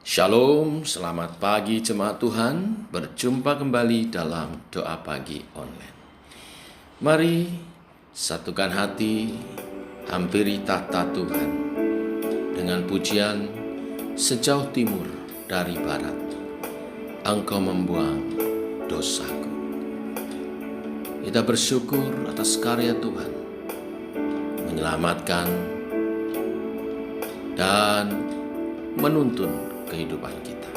Shalom, selamat pagi jemaat Tuhan. Berjumpa kembali dalam doa pagi online. Mari satukan hati, hampiri tahta Tuhan dengan pujian sejauh timur dari barat. Engkau membuang dosaku. Kita bersyukur atas karya Tuhan menyelamatkan dan menuntun kehidupan kita.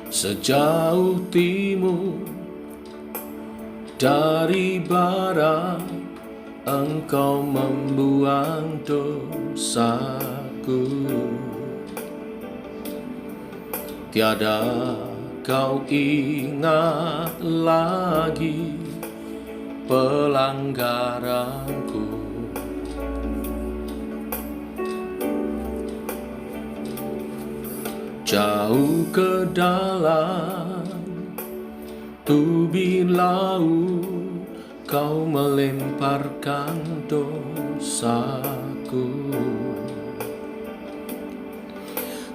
Sejauh timur dari barat, Engkau membuang dosaku. Tiada kau ingat lagi pelanggaranku. Jauh ke dalam tubir laut, kau melemparkan dosaku.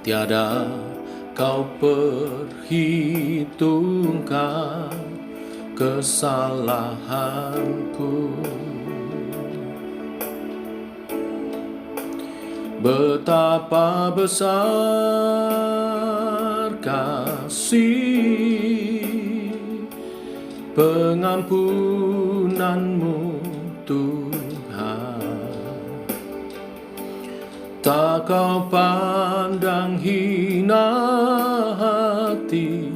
Tiada kau perhitungkan kesalahanku. Betapa besar kasih pengampunanmu Tuhan. Tak kau pandang hina hati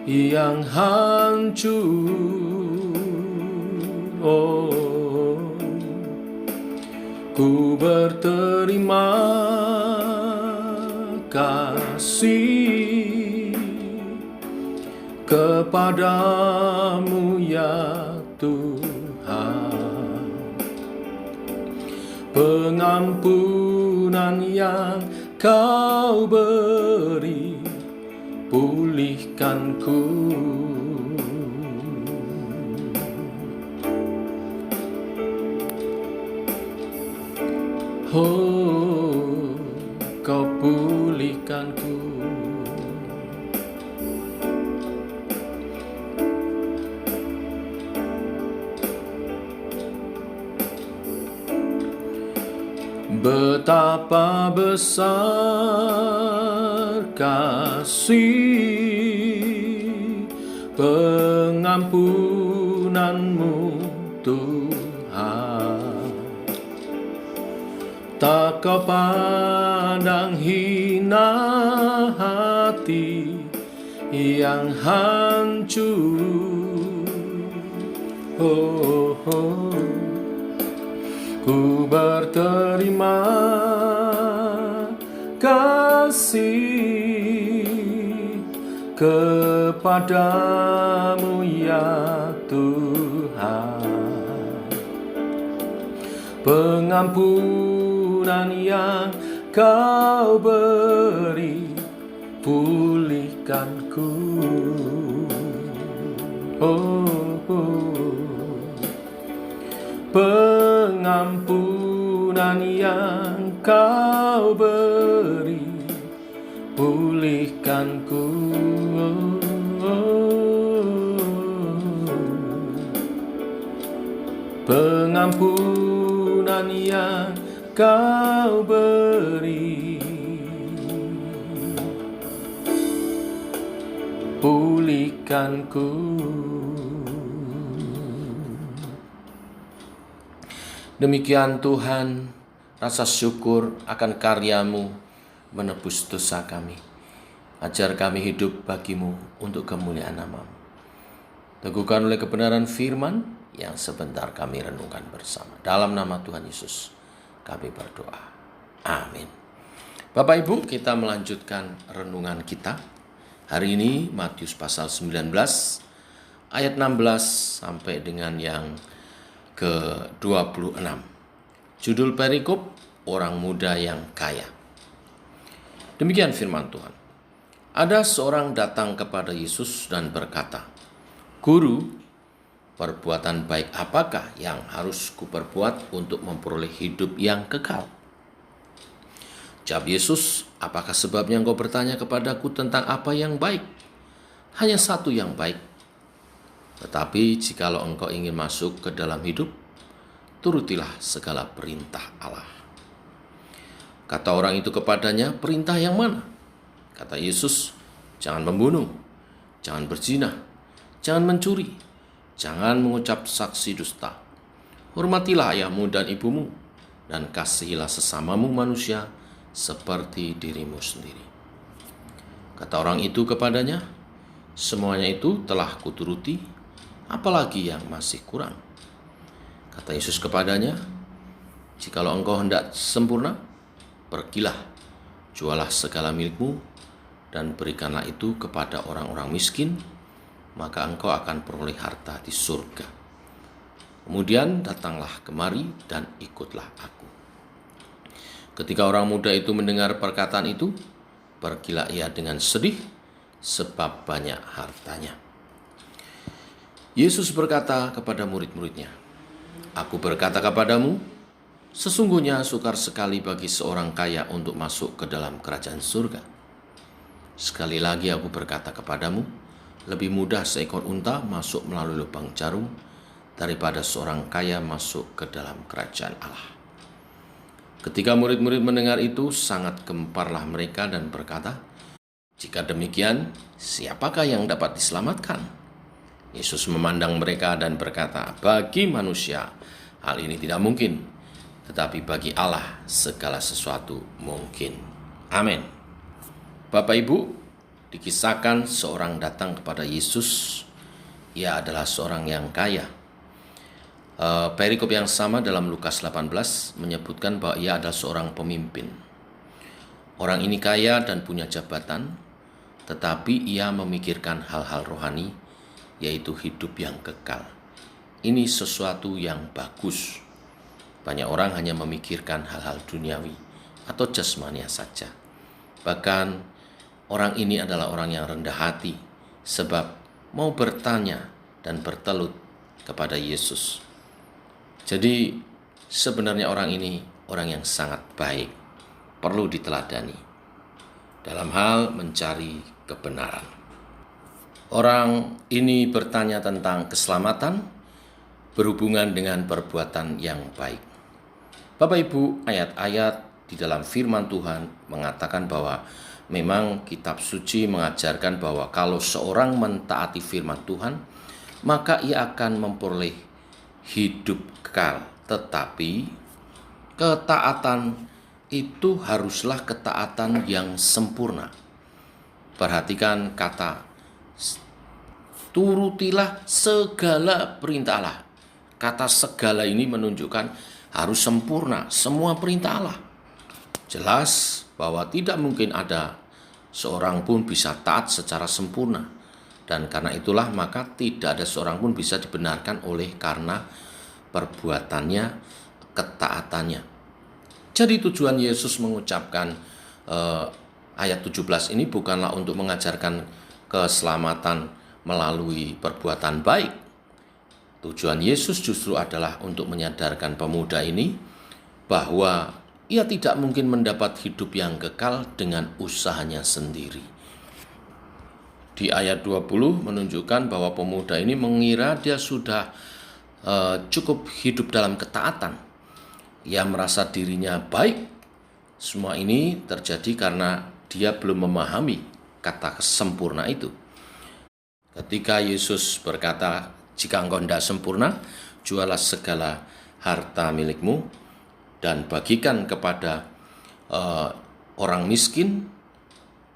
yang hancur. Ku berterima kasih kepadamu ya Tuhan. Pengampunan yang kau beri, pulihkanku. Oh, kau pulihkanku. Betapa besar kasih pengampunanmu Tuhan. Tak kau pandang hina hati yang hancur. Ku berterima kasih kepadamu ya Tuhan. Pengampunan yang kau beri, pulihkanku. Pengampunan yang kau beri, pulihkanku. Pengampunan yang kau beri, pulihkanku. Demikian Tuhan, rasa syukur akan karya-Mu menebus dosa kami. Ajar kami hidup bagi-Mu untuk kemuliaan nama-Mu. Teguhkan oleh kebenaran firman yang sebentar kami renungkan bersama. Dalam nama Tuhan Yesus kami berdoa. Amin. Bapak Ibu, kita melanjutkan renungan kita. Hari ini Matius pasal 19 ayat 16 sampai dengan yang ke-26. Judul perikop, orang muda yang kaya. Demikian firman Tuhan. Ada seorang datang kepada Yesus dan berkata, "Guru, perbuatan baik apakah yang harus kuperbuat untuk memperoleh hidup yang kekal? Jawab Yesus, apakah sebabnya engkau bertanya kepadaku tentang apa yang baik? Hanya satu yang baik. Tetapi jikalau engkau ingin masuk ke dalam hidup, turutilah segala perintah Allah. Kata orang itu kepadanya, perintah yang mana? Kata Yesus, jangan membunuh, jangan berzina, jangan mencuri, jangan mengucap saksi dusta. Hormatilah ayahmu dan ibumu, dan kasihilah sesamamu manusia seperti dirimu sendiri. Kata orang itu kepadanya, semuanya itu telah kuturuti, apalagi yang masih kurang? Kata Yesus kepadanya, jikalau engkau hendak sempurna, pergilah, jualah segala milikmu, dan berikanlah itu kepada orang-orang miskin, maka engkau akan peroleh harta di surga. Kemudian datanglah kemari dan ikutlah aku. Ketika orang muda itu mendengar perkataan itu, pergilah ia dengan sedih, sebab banyak hartanya. Yesus berkata kepada murid-muridnya, aku berkata kepadamu, sesungguhnya sukar sekali bagi seorang kaya untuk masuk ke dalam kerajaan surga. Sekali lagi aku berkata kepadamu, lebih mudah seekor unta masuk melalui lubang jarum daripada seorang kaya masuk ke dalam kerajaan Allah. Ketika murid-murid mendengar itu, sangat gemparlah mereka dan berkata, jika demikian, siapakah yang dapat diselamatkan? Yesus memandang mereka dan berkata, bagi manusia hal ini tidak mungkin, tetapi bagi Allah segala sesuatu mungkin. Amin. Bapak Ibu, dikisahkan seorang datang kepada Yesus. Ia adalah seorang yang kaya. Perikop yang sama dalam Lukas 18 menyebutkan bahwa ia adalah seorang pemimpin. Orang ini kaya dan punya jabatan, tetapi ia memikirkan hal-hal rohani, yaitu hidup yang kekal. Ini sesuatu yang bagus. Banyak orang hanya memikirkan hal-hal duniawi atau jasmania saja. Bahkan orang ini adalah orang yang rendah hati, sebab mau bertanya dan bertelut kepada Yesus. Jadi sebenarnya orang ini orang yang sangat baik, perlu diteladani dalam hal mencari kebenaran. Orang ini bertanya tentang keselamatan berhubungan dengan perbuatan yang baik. Bapak Ibu, ayat-ayat di dalam firman Tuhan mengatakan bahwa memang kitab suci mengajarkan bahwa kalau seorang mentaati firman Tuhan, maka ia akan memperoleh hidup kekal. Tetapi ketaatan itu haruslah ketaatan yang sempurna. Perhatikan kata turutilah segala perintah Allah. Kata segala ini menunjukkan harus sempurna semua perintah Allah. Jelas bahwa tidak mungkin ada seorang pun bisa taat secara sempurna. Dan karena itulah maka tidak ada seorang pun bisa dibenarkan oleh karena perbuatannya, ketaatannya. Jadi tujuan Yesus mengucapkan ayat 17 ini bukanlah untuk mengajarkan keselamatan melalui perbuatan baik. Tujuan Yesus justru adalah untuk menyadarkan pemuda ini bahwa ia tidak mungkin mendapat hidup yang kekal dengan usahanya sendiri. Di ayat 20 menunjukkan bahwa pemuda ini mengira dia sudah cukup hidup dalam ketaatan. Ia merasa dirinya baik. Semua ini terjadi karena dia belum memahami kata sempurna itu. Ketika Yesus berkata, jika engkau tidak sempurna, jualah segala harta milikmu dan bagikan kepada orang miskin.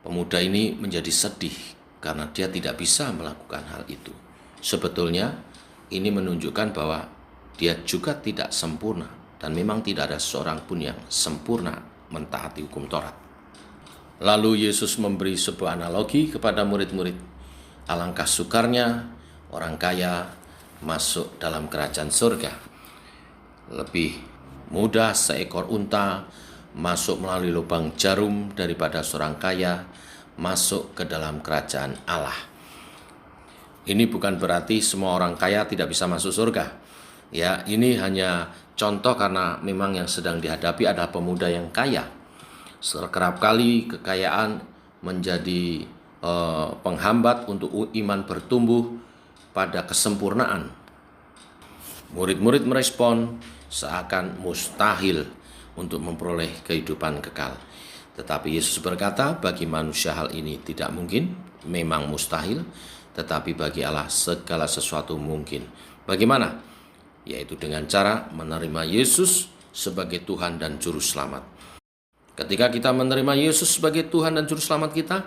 Pemuda ini menjadi sedih karena dia tidak bisa melakukan hal itu. Sebetulnya ini menunjukkan bahwa dia juga tidak sempurna dan memang tidak ada seorang pun yang sempurna mentaati hukum Taurat. Lalu Yesus memberi sebuah analogi kepada murid-murid. Alangkah sukarnya orang kaya masuk dalam kerajaan surga. Lebih mudah seekor unta masuk melalui lubang jarum daripada seorang kaya masuk ke dalam kerajaan Allah. Ini bukan berarti semua orang kaya tidak bisa masuk surga. Ya, ini hanya contoh karena memang yang sedang dihadapi adalah pemuda yang kaya. Kerap kali kekayaan menjadi penghambat untuk iman bertumbuh pada kesempurnaan. Murid-murid merespon seakan mustahil untuk memperoleh kehidupan kekal. Tetapi Yesus berkata, bagi manusia hal ini tidak mungkin, memang mustahil, tetapi bagi Allah segala sesuatu mungkin. Bagaimana? Yaitu dengan cara menerima Yesus sebagai Tuhan dan Juru Selamat. Ketika kita menerima Yesus sebagai Tuhan dan Juru Selamat kita,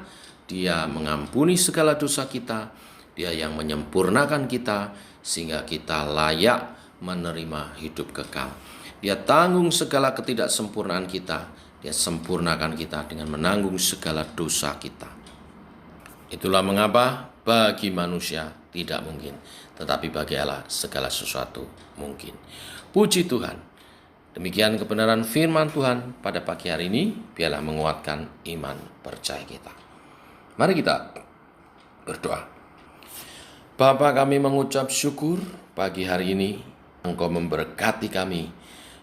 Dia mengampuni segala dosa kita, Dia yang menyempurnakan kita, sehingga kita layak menerima hidup kekal. Dia tanggung segala ketidaksempurnaan kita, Dia sempurnakan kita dengan menanggung segala dosa kita. Itulah mengapa bagi manusia tidak mungkin, tetapi bagi Allah segala sesuatu mungkin. Puji Tuhan. Demikian kebenaran firman Tuhan pada pagi hari ini, biarlah menguatkan iman percaya kita. Mari kita berdoa. Bapa, kami mengucap syukur pagi hari ini Engkau memberkati kami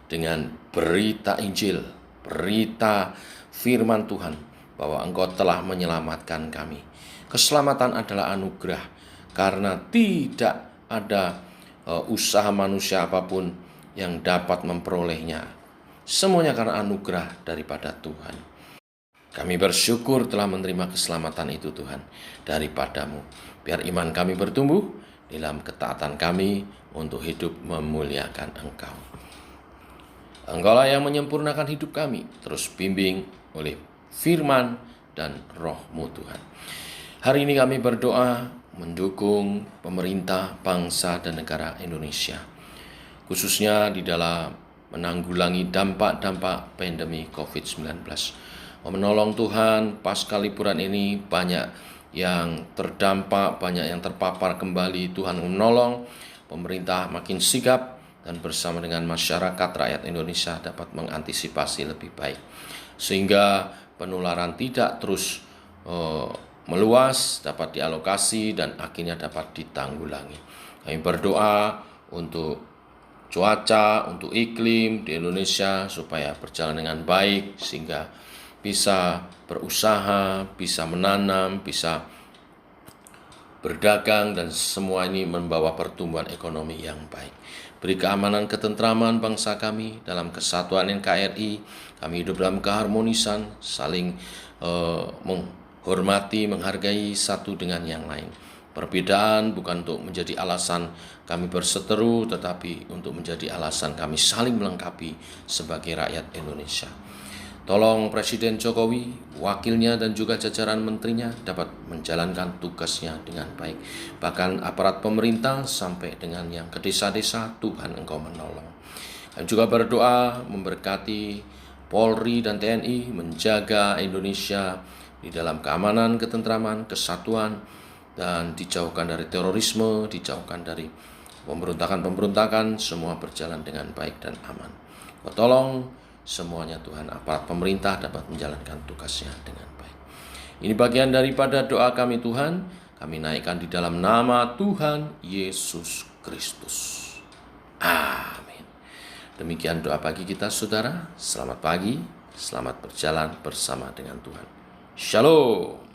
dengan berita Injil, berita firman Tuhan, bahwa Engkau telah menyelamatkan kami. Keselamatan adalah anugerah, karena tidak ada usaha manusia apapun yang dapat memperolehnya. Semuanya karena anugerah daripada Tuhan. Kami bersyukur telah menerima keselamatan itu Tuhan, daripada-Mu. Biar iman kami bertumbuh dalam ketaatan kami untuk hidup memuliakan Engkau. Engkaulah yang menyempurnakan hidup kami, terus bimbing oleh firman dan roh-Mu Tuhan. Hari ini kami berdoa mendukung pemerintah, bangsa, dan negara Indonesia, khususnya di dalam menanggulangi dampak-dampak pandemi COVID-19. Menolong Tuhan, pasca liburan ini banyak yang terdampak, banyak yang terpapar kembali. Tuhan menolong, pemerintah makin sigap, dan bersama dengan masyarakat rakyat Indonesia dapat mengantisipasi lebih baik, sehingga penularan tidak terus meluas, dapat dialokasi, dan akhirnya dapat ditanggulangi. Kami berdoa untuk cuaca, untuk iklim di Indonesia supaya berjalan dengan baik, sehingga bisa berusaha, bisa menanam, bisa berdagang, dan semua ini membawa pertumbuhan ekonomi yang baik. Beri keamanan, ketentraman bangsa kami dalam kesatuan NKRI. Kami hidup dalam keharmonisan, saling menghormati, menghargai satu dengan yang lain. Perbedaan bukan untuk menjadi alasan kami berseteru, tetapi untuk menjadi alasan kami saling melengkapi sebagai rakyat Indonesia. Tolong Presiden Jokowi, wakilnya, dan juga jajaran menterinya dapat menjalankan tugasnya dengan baik. Bahkan aparat pemerintah sampai dengan yang ke desa-desa, Tuhan Engkau menolong. Dan juga berdoa memberkati Polri dan TNI menjaga Indonesia di dalam keamanan, ketentraman, kesatuan, dan dijauhkan dari terorisme, dijauhkan dari pemberontakan-pemberontakan, semua berjalan dengan baik dan aman. Kau tolong semuanya Tuhan, aparat pemerintah dapat menjalankan tugasnya dengan baik. Ini bagian daripada doa kami Tuhan, kami naikkan di dalam nama Tuhan Yesus Kristus. Amin. Demikian doa pagi kita saudara. Selamat pagi, selamat berjalan bersama dengan Tuhan. Shalom.